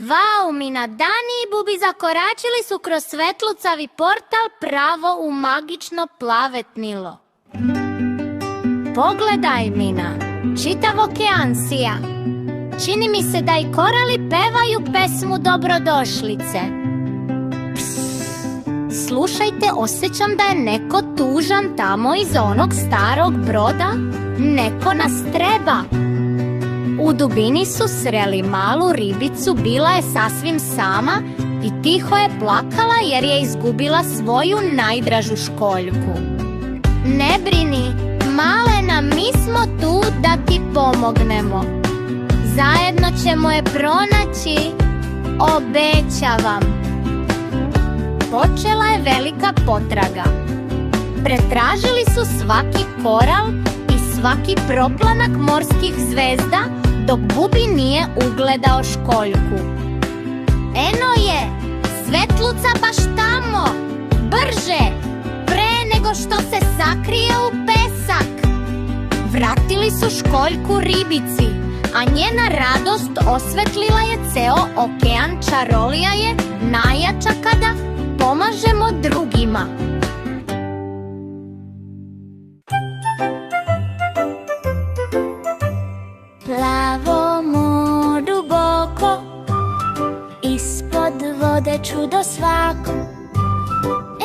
Vau, Mina, Dani i Bubi zakoračili su kroz svetlucavi portal pravo u magično plavetnilo. Pogledaj, Mina, čitav okean sija. Čini mi se da i korali pevaju pesmu dobrodošlice. Slušajte, osjećam da je neko tužan tamo iz onog starog broda. Neko nas treba. U dubini su sreli malu ribicu, bila je sasvim sama i tiho je plakala jer je izgubila svoju najdražu školjku. Ne brini, Malena, mi smo tu da ti pomognemo. Zajedno ćemo je pronaći, obećavam. Počela je velika potraga. Pretražili su svaki koral i svaki proplanak morskih zvezda, dok Bubi nije ugledao školjku. Eno je, svetluca baš tamo, brže, pre nego što se sakrije u pesak. Vratili su školjku ribici, a njena radost osvetlila je ceo okean. Čarolija je najjača kada pomažemo drugima. Plavo mo duboko, ispod vode čudo svako.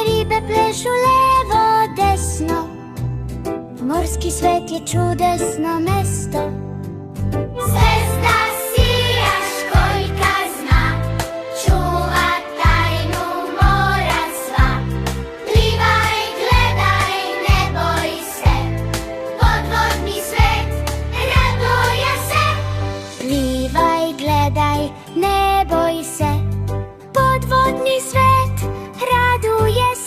Ribe plešu levo, desno, morski svet je čudesno mesto. Zvezda sija, školjka zna, čuva tajnu mora sva. Plivaj, gledaj, ne boj se, podvodni svet radoja se. Plivaj, gledaj, ne boj se, podvodni svet